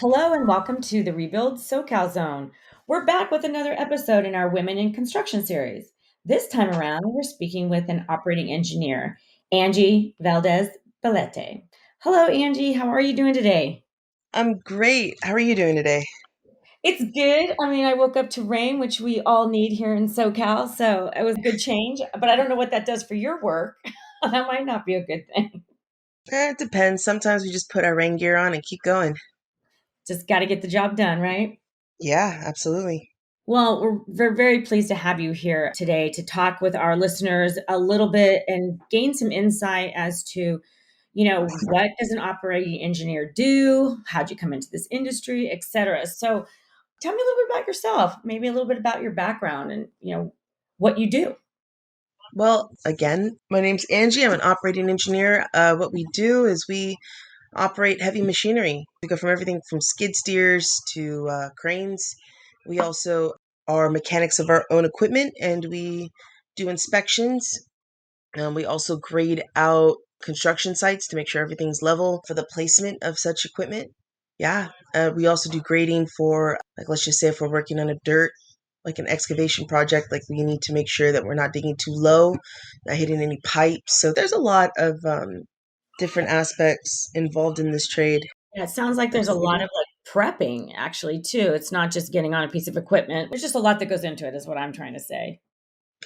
Hello and welcome to the Rebuild SoCal Zone. We're back with another episode in our Women in Construction series. This time around, we're speaking with an operating engineer, Angie Valdez Belete. Hello, Angie. How are you doing today? I'm great. How are you doing today? It's good. I mean, I woke up to rain, which we all need here in SoCal, so it was a good change. But I don't know what that does for your work. That might not be a good thing. It depends. Sometimes we just put our rain gear on and keep going. Just got to get the job done, right? Yeah, absolutely. Well, we're very pleased to have you here today to talk with our listeners a little bit and gain some insight as to, what does an operating engineer do? How'd you come into this industry, et cetera. So tell me a little bit about yourself, maybe a little bit about your background and, what you do. Well, again, my name's Angie. I'm an operating engineer. What we do is we operate heavy machinery. We go from everything from skid steers to cranes. We also are mechanics of our own equipment and we do inspections. We also grade out construction sites to make sure everything's level for the placement of such equipment. Yeah, we also do grading for, like, let's just say if we're working on a dirt, like an excavation project, like we need to make sure that we're not digging too low, not hitting any pipes. So there's a lot of different aspects involved in this trade. Yeah, it sounds like there's That's a what we lot do. of like prepping actually too. It's not just getting on a piece of equipment. There's just a lot that goes into it, is what I'm trying to say.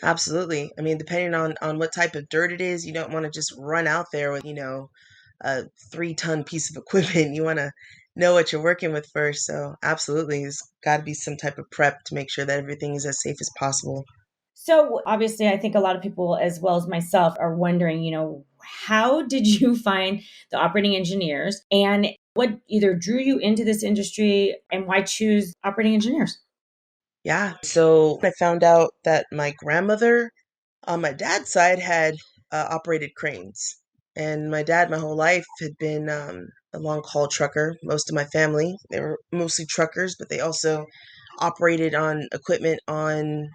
Absolutely. I mean, depending on what type of dirt it is, you don't want to just run out there with, a 3-ton piece of equipment. You want to know what you're working with first. So, absolutely, there's got to be some type of prep to make sure that everything is as safe as possible. So obviously, I think a lot of people, as well as myself, are wondering, how did you find the operating engineers and what either drew you into this industry and why choose operating engineers? Yeah. So, I found out that my grandmother on my dad's side had operated cranes. And my dad, my whole life, had been a long haul trucker. Most of my family, they were mostly truckers, but they also operated on equipment on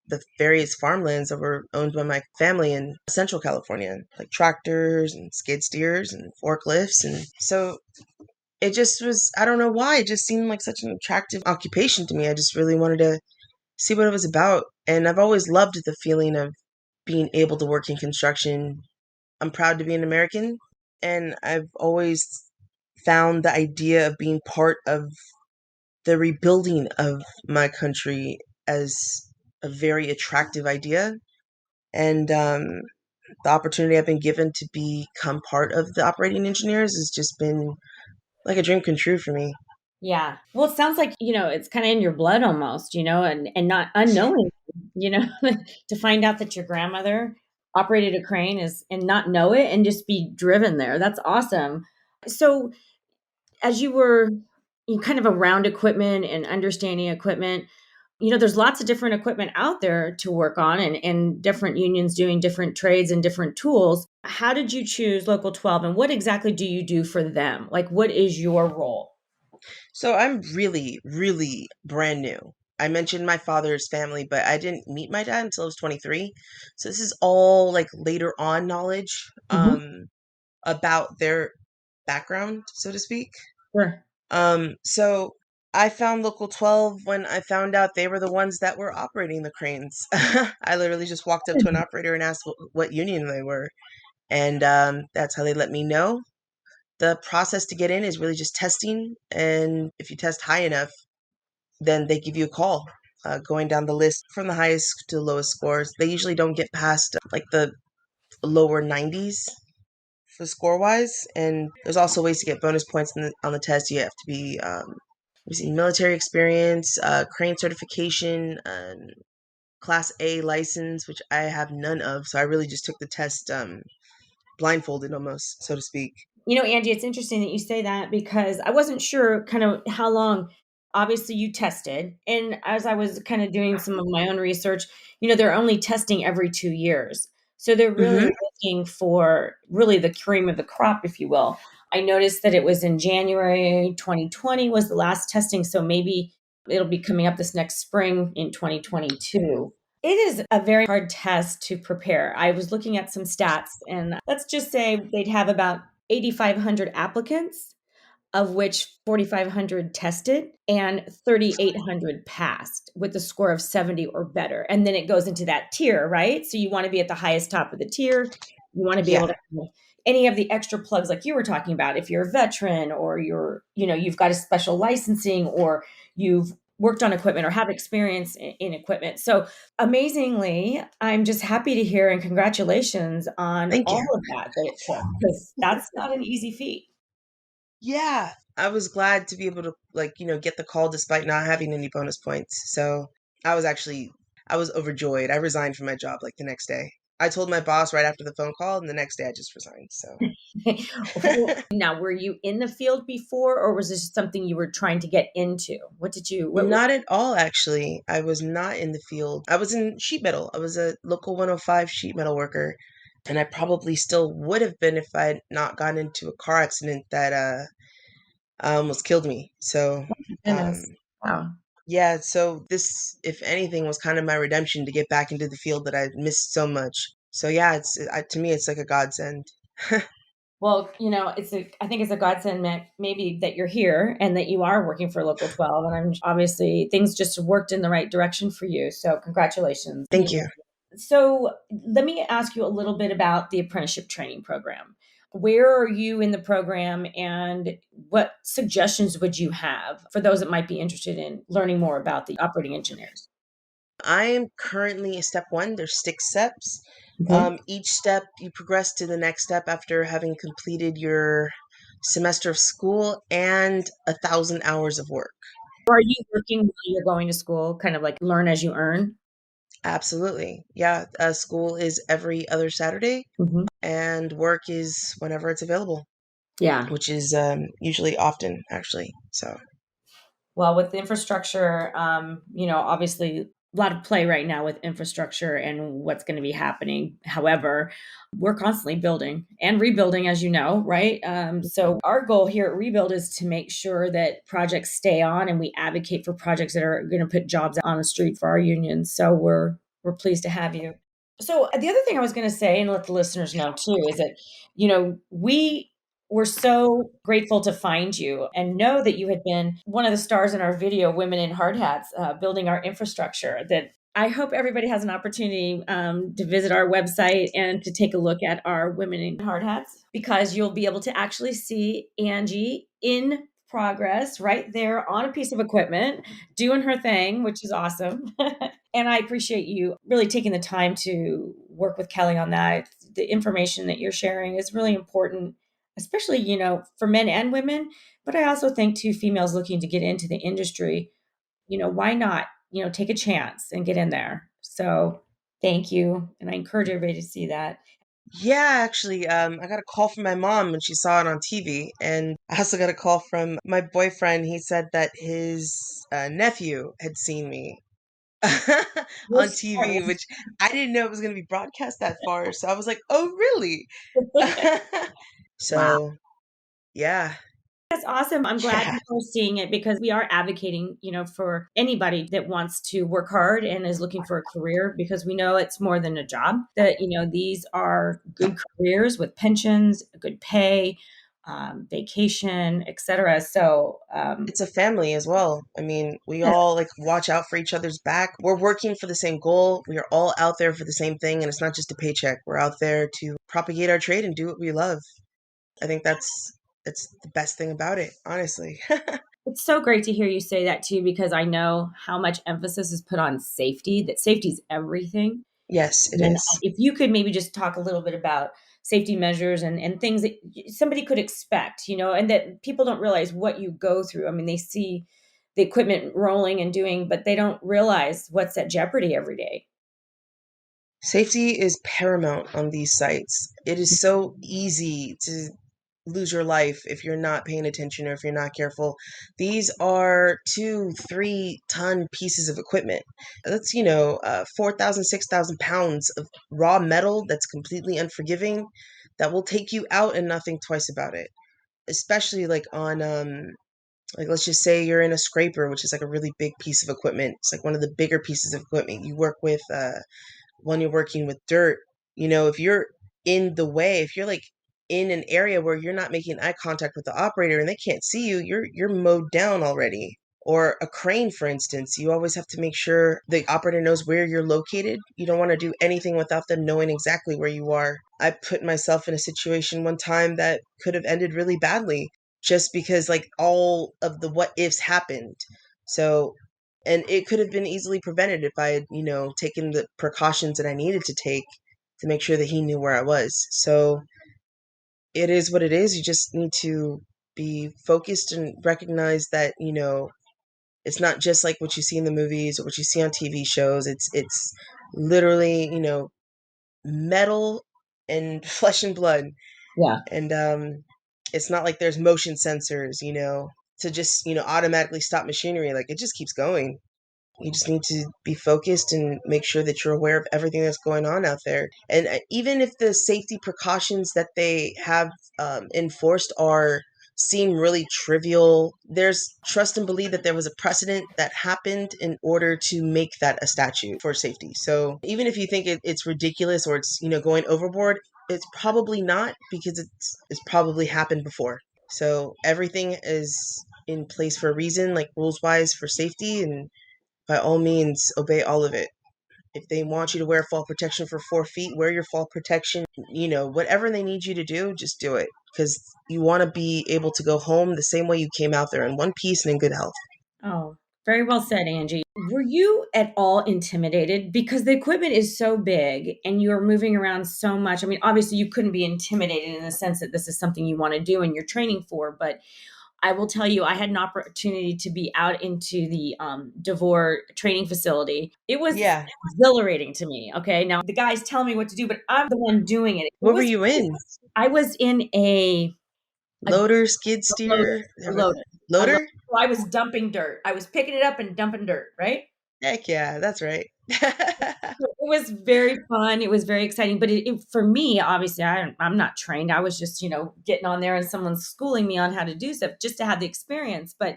the various farmlands that were owned by my family in Central California, like tractors and skid steers and forklifts. And so it just was, I don't know why, it just seemed like such an attractive occupation to me. I just really wanted to see what it was about. And I've always loved the feeling of being able to work in construction. I'm proud to be an American, and I've always found the idea of being part of the rebuilding of my country as a very attractive idea. And the opportunity I've been given to become part of the operating engineers has just been like a dream come true for me. Yeah. Well, it sounds like, it's kind of in your blood almost, and not unknowing, you know, to find out that your grandmother operated a crane is and not know it and just be driven there. That's awesome. So as you kind of around equipment and understanding equipment, there's lots of different equipment out there to work on and different unions doing different trades and different tools. How did you choose Local 12 and what exactly do you do for them? Like, what is your role? So I'm really, really brand new. I mentioned my father's family, but I didn't meet my dad until I was 23. So this is all like later on knowledge Mhm. about their background, so to speak. Sure. So I found Local 12 when I found out they were the ones that were operating the cranes. I literally just walked up to an operator and asked what union they were. And that's how they let me know. The process to get in is really just testing. And if you test high enough, then they give you a call. Going down the list from the highest to the lowest scores. They usually don't get past like the lower 90s for score wise. And there's also ways to get bonus points on the test. You have to be military experience, crane certification, class A license, which I have none of. So I really just took the test blindfolded almost, so to speak. Angie, it's interesting that you say that because I wasn't sure kind of how long, obviously, you tested. And as I was kind of doing some of my own research, they're only testing every 2 years. So they're really Hmm. looking for really the cream of the crop, if you will. I noticed that it was in January 2020 was the last testing. So maybe it'll be coming up this next spring in 2022. It is a very hard test to prepare. I was looking at some stats, and let's just say they'd have about 8,500 applicants. of which 4,500 tested and 3,800 passed with a score of 70 or better. And then it goes into that tier, right? So you want to be at the highest top of the tier. You want to be able Yeah, to have any of the extra plugs like you were talking about. If you're a veteran or you've got a special licensing or you've worked on equipment or have experience in equipment. So amazingly, I'm just happy to hear and congratulations on thank all you. of that it took because that's not an easy feat. Yeah, I was glad to be able to get the call despite not having any bonus points. So I was actually I was overjoyed. I resigned from my job like the next day. I told my boss right after the phone call, and the next day I just resigned. So Now, were you in the field before, or was this something you were trying to get into? What did you, what, not at all, actually. I was not in the field. I was in sheet metal. I was a local 105 sheet metal worker, and I probably still would have been if I had not gotten into a car accident that almost killed me. So, um, goodness. Wow. yeah, so this, if anything, was kind of my redemption to get back into the field that I missed so much. So yeah, to me, it's like a godsend. Well, I think it's a godsend maybe that you're here and that you are working for Local 12. And I'm obviously things just worked in the right direction for you. So congratulations. Thank you. So let me ask you a little bit about the apprenticeship training program. Where are you in the program and what suggestions would you have for those that might be interested in learning more about the operating engineers? I am currently a step one. There's 6 steps. Okay. Each step, you progress to the next step after having completed your semester of school and 1,000 hours of work. Are you working while you're going to school, kind of like learn as you earn? Absolutely. Yeah, school is every other Saturday, Mhm. and work is whenever it's available, Yeah. which is usually often, actually. So, Well, with the infrastructure, obviously a lot of play right now with infrastructure and what's going to be happening. However, we're constantly building and rebuilding, as you know, right? So our goal here at Rebuild is to make sure that projects stay on, and we advocate for projects that are going to put jobs on the street for our unions. So we're pleased to have you. So the other thing I was going to say, and let the listeners know too, is that we we're so grateful to find you and know that you had been one of the stars in our video, Women in Hard Hats, building our infrastructure. That I hope everybody has an opportunity to visit our website and to take a look at our Women in Hard Hats because you'll be able to actually see Angie in progress right there on a piece of equipment doing her thing, which is awesome. And I appreciate you really taking the time to work with Kelly on that. The information that you're sharing is really important, especially, for men and women. But I also think to females looking to get into the industry, why not, take a chance and get in there. So thank you. And I encourage everybody to see that. yeah, actually, I got a call from my mom when she saw it on TV, and I also got a call from my boyfriend. He said that his nephew had seen me We'll on start TV, which I didn't know it was going to be broadcast that far. So I was like, oh, really? with wow. So, yeah, That's awesome. I'm glad yeah, people are seeing it because we are advocating, for anybody that wants to work hard and is looking for a career because we know it's more than a job. That, these are good careers with pensions, good pay, vacation, etc. So, it's a family as well. I mean, we all like watch out for each other's back. We're working for the same goal. We are all out there for the same thing, and it's not just a paycheck. We're out there to propagate our trade and do what we love. I think that's the best thing about it, honestly. it's so great to hear you say that too, because I know how much emphasis is put on safety, that safety is everything. Yes, it And is. if you could maybe just talk a little bit about safety measures and things that somebody could expect, and that people don't realize what you go through. I mean, they see the equipment rolling and doing, but they don't realize what's at jeopardy every day. Safety is paramount on these sites. It is so easy to lose your life if you're not paying attention or if you're not careful. These are 2, 3 ton pieces of equipment. That's, 4,000, 6,000 pounds of raw metal that's completely unforgiving that will take you out and not think twice about it. Especially like on, like let's just say you're in a scraper, which is like a really big piece of equipment. It's like one of the bigger pieces of equipment you work with, when you're working with dirt. If you're in the way, if you're like in an area where you're not making eye contact with the operator and they can't see you, you're mowed down already. Or a crane, for instance, you always have to make sure the operator knows where you're located. You don't want to do anything without them knowing exactly where you are. I put myself in a situation one time that could have ended really badly just because, like, all of the what ifs happened. So, and it could have been easily prevented if I had, taken the precautions that I needed to take to make sure that he knew where I was. So, it is what it is. You just need to be focused and recognize that, it's not just like what you see in the movies or what you see on TV shows. It's literally, metal and flesh and blood. Yeah. And it's not like there's motion sensors, to just, automatically stop machinery. Like, it just keeps going. You just need to be focused and make sure that you're aware of everything that's going on out there. And even if the safety precautions that they have enforced are seem really trivial, there's trust and believe that there was a precedent that happened in order to make that a statute for safety. So even if you think it's ridiculous or it's going overboard, it's probably not, because it's probably happened before. So everything is in place for a reason, like rules wise for safety, and by all means, obey all of it. If they want you to wear fall protection for 4 feet, wear your fall protection. Whatever they need you to do, just do it. Because you want to be able to go home the same way you came out there, in one piece and in good health. Oh, very well said, Angie. Were you at all intimidated? Because the equipment is so big and you're moving around so much. I mean, obviously, you couldn't be intimidated in the sense that this is something you want to do and you're training for. But I will tell you, I had an opportunity to be out into the DeVore training facility. It was Yeah. exhilarating to me. Okay. Now, the guys tell me what to do, but I'm the one doing it. It What were was, you in? I was in a Loader, skid loader, steer, a loader, a loader. loader? So I was dumping dirt. I was picking it up and dumping dirt, right? Heck yeah, that's right. It was very fun. It was very exciting. But for me, obviously, I'm not trained. I was just, getting on there and someone's schooling me on how to do stuff just to have the experience. But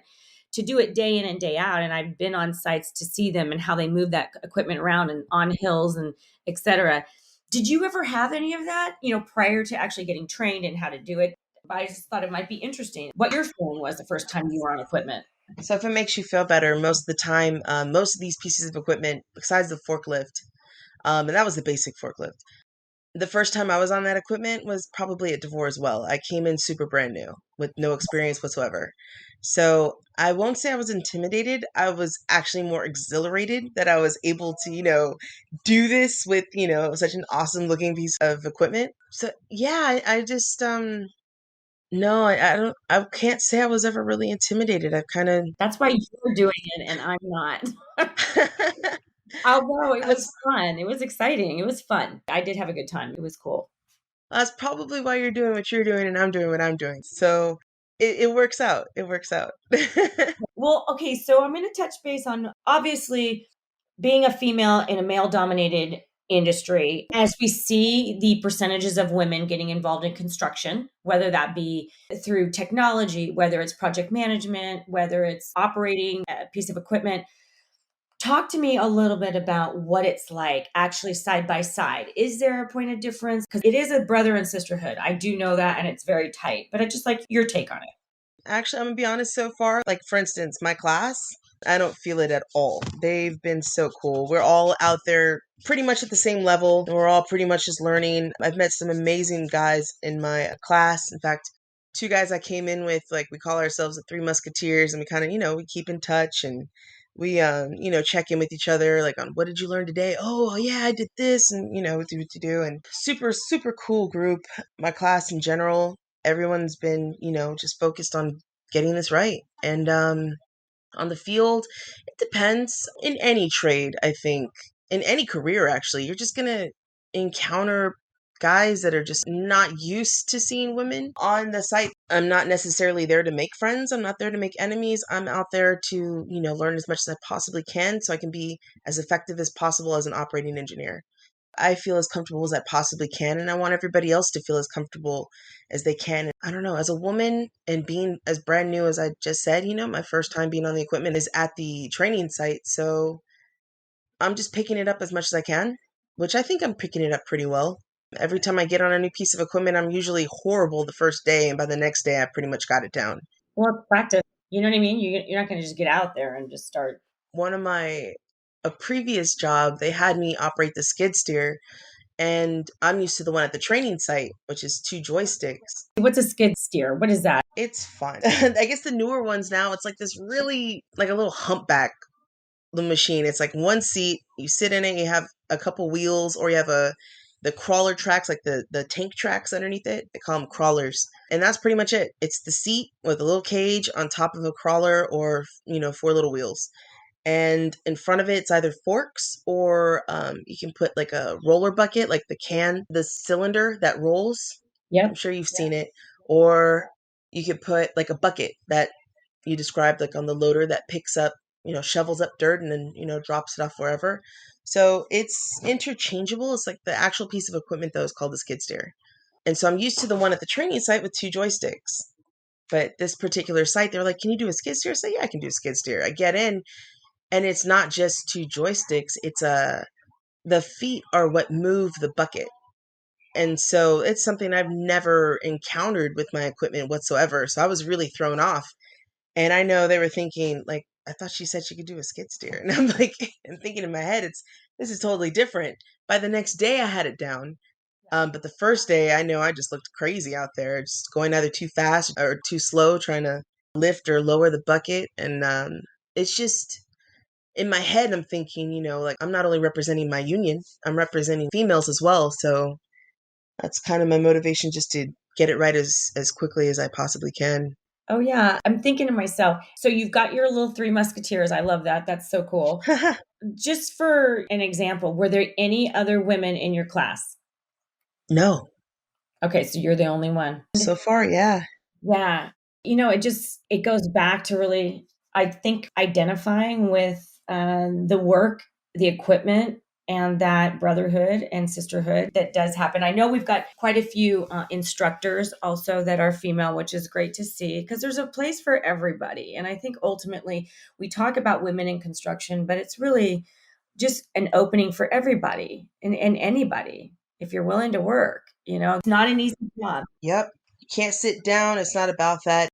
to do it day in and day out, and I've been on sites to see them and how they move that equipment around and on hills and et cetera. Did you ever have any of that, prior to actually getting trained in how to do it? I just thought it might be interesting what your feeling was the first time you were on equipment. So if it makes you feel better, most of the time, most of these pieces of equipment, besides the forklift, and that was the basic forklift. The first time I was on that equipment was probably at DeVore as well. I came in super brand new with no experience whatsoever. So I won't say I was intimidated. I was actually more exhilarated that I was able to, do this with, such an awesome looking piece of equipment. So yeah, I just, no, I don't, I can't say I was ever really intimidated. I kind of, That's why you're doing it and I'm not. Although it was that's, fun. It was exciting. It was fun. I did have a good time. It was cool. that's probably why you're doing what you're doing and I'm doing what I'm doing. So it works out. It works out. Well, okay, so I'm going to touch base on obviously being a female in a male dominated industry. As we see the percentages of women getting involved in construction, whether that be through technology, whether it's project management, whether it's operating a piece of equipment. Talk to me a little bit about what it's like actually side by side. Is there a point of difference? Because it is a brother and sisterhood. I do know that, and it's very tight, but I just like your take on it. Actually, I'm gonna be honest so far. Like, for instance, my class, I don't feel it at all. They've been so cool. We're all out there pretty much at the same level. And we're all pretty much just learning. I've met some amazing guys in my class. In fact, two guys I came in with, like, we call ourselves the Three Musketeers, and we kind of, we keep in touch and we, check in with each other, like, on what did you learn today? Oh, yeah, I did this, and do what you do. And super, super cool group. My class in general, everyone's been, just focused on getting this right. And on the field, it depends. In any trade, I think, in any career, actually, you're just going to encounter guys that are just not used to seeing women on the site. I'm not necessarily there to make friends. I'm not there to make enemies. I'm out there to, learn as much as I possibly can so I can be as effective as possible as an operating engineer. I feel as comfortable as I possibly can, and I want everybody else to feel as comfortable as they can. I don't know, as a woman and being as brand new as I just said, my first time being on the equipment is at the training site. So I'm just picking it up as much as I can, which I think I'm picking it up pretty well. Every time I get on a new piece of equipment, I'm usually horrible the first day, and by the next day, I pretty much got it down. Well, it's practice. You know what I mean? You're not going to just get out there and just start. One of my a previous job, they had me operate the skid steer, and I'm used to the one at the training site, which is two joysticks. What's a skid steer? What is that? It's fun. I guess the newer ones now, it's like this really like a little humpback the machine. It's like one seat, you sit in it, you have a couple wheels, or you have a the crawler tracks, like the tank tracks underneath it. They call them crawlers. And that's pretty much it. It's the seat with a little cage on top of a crawler or, four little wheels. And in front of it, it's either forks or you can put like a roller bucket, like the cylinder that rolls. I'm Yep. sure you've seen it. Or you could put like a bucket that you described, like on the loader that picks up, shovels up dirt and then, drops it off wherever. So it's interchangeable. It's like the actual piece of equipment, though, is called the skid steer. And so I'm used to the one at the training site with two joysticks. But this particular site, they're like, "Can you do a skid steer?" I say, "Yeah, I can do a skid steer." I get in, and it's not just two joysticks. The feet are what move the bucket. And so it's something I've never encountered with my equipment whatsoever. So I was really thrown off. And I know they were thinking, like, I thought she said she could do a skid steer. And I'm like, and thinking in my head, this is totally different. By the next day, I had it down. But the first day, I know I just looked crazy out there, just going either too fast or too slow, trying to lift or lower the bucket. And it's just in my head, I'm thinking, like I'm not only representing my union, I'm representing females as well. So that's kind of my motivation, just to get it right as quickly as I possibly can. Oh, yeah. I'm thinking to myself, so you've got your little three musketeers. I love that. That's so cool. Just for an example, were there any other women in your class? No, Okay, so you're the only one. so far, yeah. Yeah. It goes back to really, I think, identifying with the work, the equipment, and that brotherhood and sisterhood that does happen. I know we've got quite a few instructors also that are female, which is great to see because there's a place for everybody. And I think ultimately we talk about women in construction, but it's really just an opening for everybody and anybody if you're willing to work. It's not an easy job. Yep. You can't sit down. It's not about that.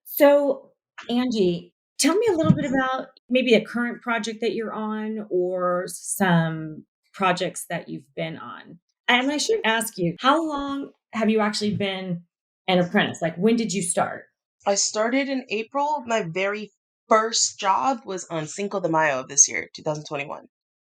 So, Angie, tell me a little bit about maybe a current project that you're on or some projects that you've been on. And I should ask you, how long have you actually been an apprentice? Like, when did you start? I started in April. My very first job was on Cinco de Mayo of this year, 2021.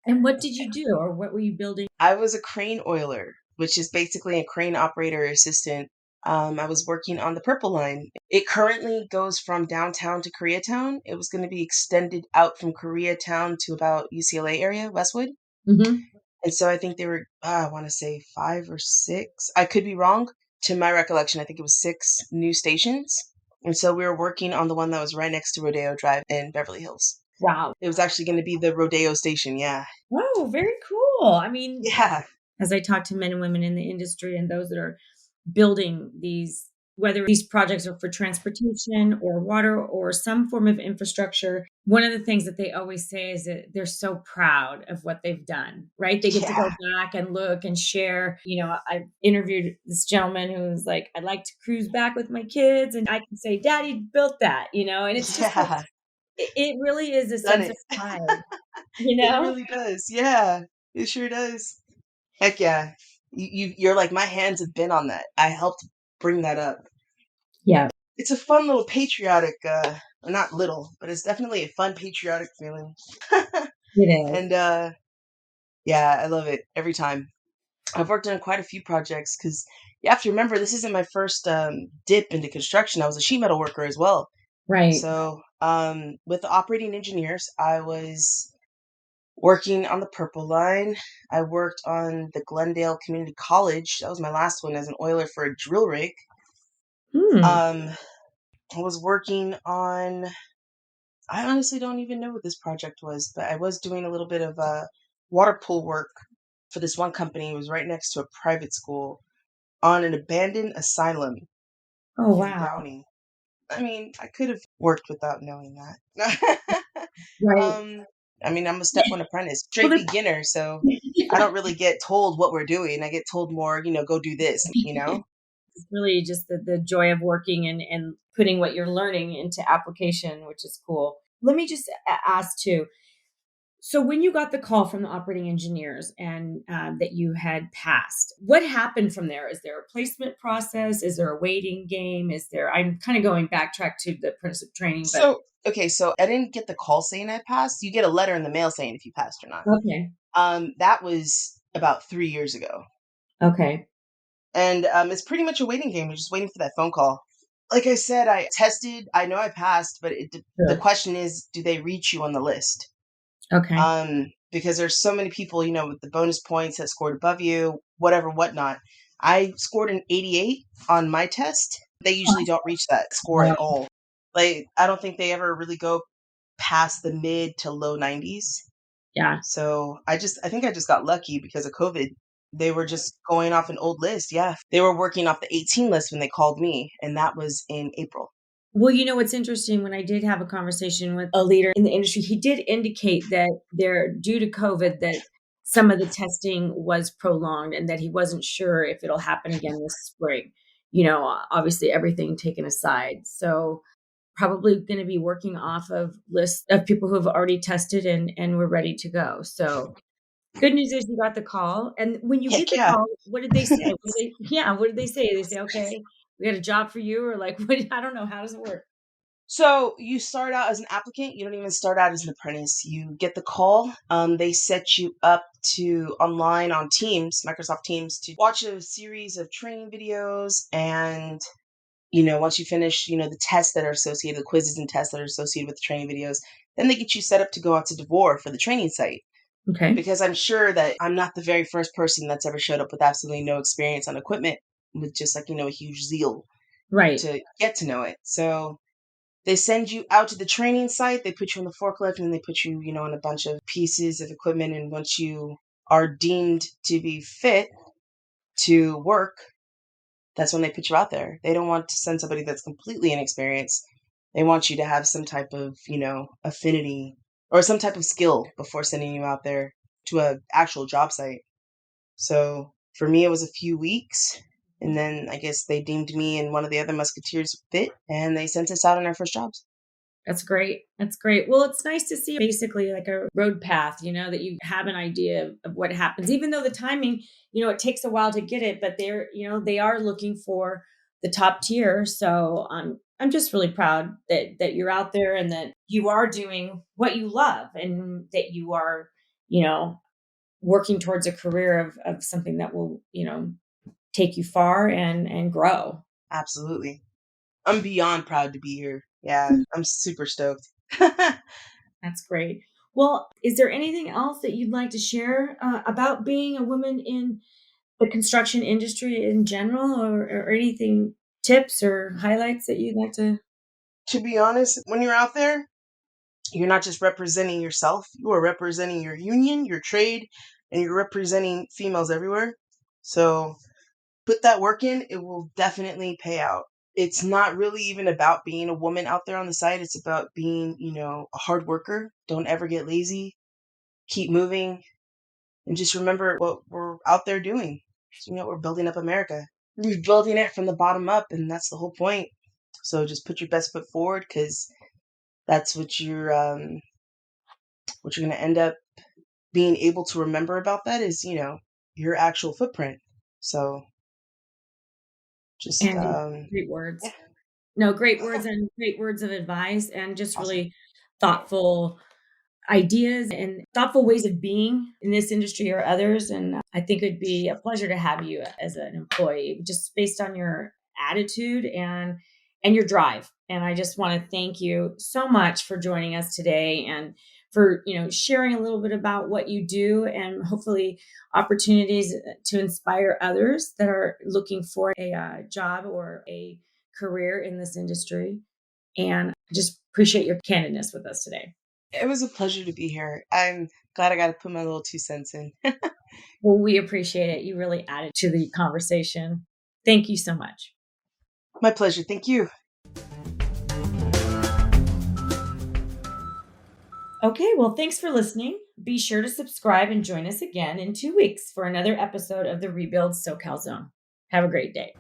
And what did you do or what were you building? I was a crane oiler, which is basically a crane operator assistant. I was working on the Purple Line. It currently goes from downtown to Koreatown. It was going to be extended out from Koreatown to about UCLA area, Westwood. Hmm. And so I think they were, I want to say five or six. I could be wrong. To my recollection, I think it was six new stations. And so we were working on the one that was right next to Rodeo Drive in Beverly Hills. Wow. It was actually going to be the Rodeo station. Yeah. Whoa, very cool. I mean, Yeah. as I talk to men and women in the industry and those that are building these, whether these projects are for transportation or water or some form of infrastructure, one of the things that they always say is that they're so proud of what they've done, right? They get to go Yeah. back and look and share. I interviewed this gentleman who was like, I'd like to cruise back with my kids and I can say, Daddy built that, and it's just like, Yeah. it really is a Done sense it. of pride, you It know? really does. Yeah. It sure does. Heck yeah. You're like, my hands have been on that. I helped bring that up. Yeah, It's a fun little patriotic, not little, but it's definitely a fun patriotic feeling. it is. And yeah, I love it every time. I've worked on quite a few projects because you have to remember this isn't my first dip into construction. I was a sheet metal worker as well. Right. So with the operating engineers, I was working on the Purple Line. I worked on the Glendale Community College. That was my last one as an oiler for a drill rig. Hmm. Um, I was working on, I honestly don't even know what this project was, but I was doing a little bit of water pool work for this one company. It was right next to a private school on an abandoned asylum Oh, in wow. Browning. I mean, I could have worked without knowing that. Right. um, I mean, I'm a step one apprentice, Well, straight beginner. So I don't really get told what we're doing. I get told more, go do this, it's really just the joy of working and putting what you're learning into application, which is cool. Let me just ask too. So when you got the call from the operating engineers and that you had passed, what happened from there? Is there a placement process? Is there a waiting game? Is there? I'm kind of going backtrack to the apprenticeship training, but So, okay, so I didn't get the call saying I passed. You get a letter in the mail saying if you passed or not. okay, That was about 3 years ago. okay, And it's pretty much a waiting game. You're just waiting for that phone call. Like I said, I tested. I know I passed, but the sure, question is, do they reach you on the list? okay, Because there's so many people, with the bonus points that scored above you, whatever, whatnot. I scored an 88 on my test. They usually don't reach that score wow, at all. Like, I don't think they ever really go past the mid to low 90s. yeah. So I think I just got lucky because of COVID. They were just going off an old list. Yeah. They were working off the 18 list when they called me, and that was in April. Well, what's interesting, when I did have a conversation with a leader in the industry, he did indicate that due to COVID, that some of the testing was prolonged and that he wasn't sure if it'll happen again this spring. Obviously everything taken aside. So probably going to be working off of lists of people who have already tested and were ready to go. So good news is you got the call. And when you Heck get the yeah. call, what did they say? Yeah, what did they say? They say, okay, we got a job for you, or like, what? I don't know. How does it work? So you start out as an applicant. You don't even start out as an apprentice. You get the call. They set you up to online on Teams, Microsoft Teams, to watch a series of training videos. And, once you finish, the tests that are associated, the quizzes and tests that are associated with the training videos, then they get you set up to go out to Devore for the training site. Okay. Because I'm sure that I'm not the very first person that's ever showed up with absolutely no experience on equipment, with just like, a huge zeal Right. to get to know it. So they send you out to the training site, they put you on the forklift, and they put you, on a bunch of pieces of equipment. And once you are deemed to be fit to work, that's when they put you out there. They don't want to send somebody that's completely inexperienced. They want you to have some type of, affinity or some type of skill before sending you out there to a actual job site. So for me, it was a few weeks. And then I guess they deemed me and one of the other musketeers fit, and they sent us out on our first jobs. That's great. That's great. Well, it's nice to see basically like a road path, that you have an idea of what happens, even though the timing, it takes a while to get it, but they are looking for the top tier. So I'm just really proud that you're out there and that you are doing what you love and that you are, you know, working towards a career of something that will, take you far and grow. Absolutely. I'm beyond proud to be here. Yeah, I'm super stoked. That's great. Well, is there anything else that you'd like to share about being a woman in the construction industry in general, or anything, tips or highlights that you'd like to? To be honest, when you're out there, you're not just representing yourself, you are representing your union, your trade, and you're representing females everywhere. So put that work in, it will definitely pay out. It's not really even about being a woman out there on the site. It's about being, a hard worker. Don't ever get lazy. Keep moving. And just remember what we're out there doing. We're building up America. We're building it from the bottom up, and that's the whole point. So just put your best foot forward, because that's what you're going to end up being able to remember about that is, your actual footprint. So just, And great yeah, words. No, great words and great words of advice, and just awesome. really thoughtful ideas and thoughtful ways of being in this industry or others. And I think it'd be a pleasure to have you as an employee, just based on your attitude and your drive. And I just want to thank you so much for joining us today and for sharing a little bit about what you do, and hopefully opportunities to inspire others that are looking for a job or a career in this industry. And just appreciate your candidness with us today. It was a pleasure to be here. I'm glad I got to put my little 2 cents in. Well, we appreciate it. You really added to the conversation. Thank you so much. My pleasure. Thank you. Okay, well, thanks for listening. Be sure to subscribe and join us again in 2 weeks for another episode of the Rebuild SoCal Zone. Have a great day.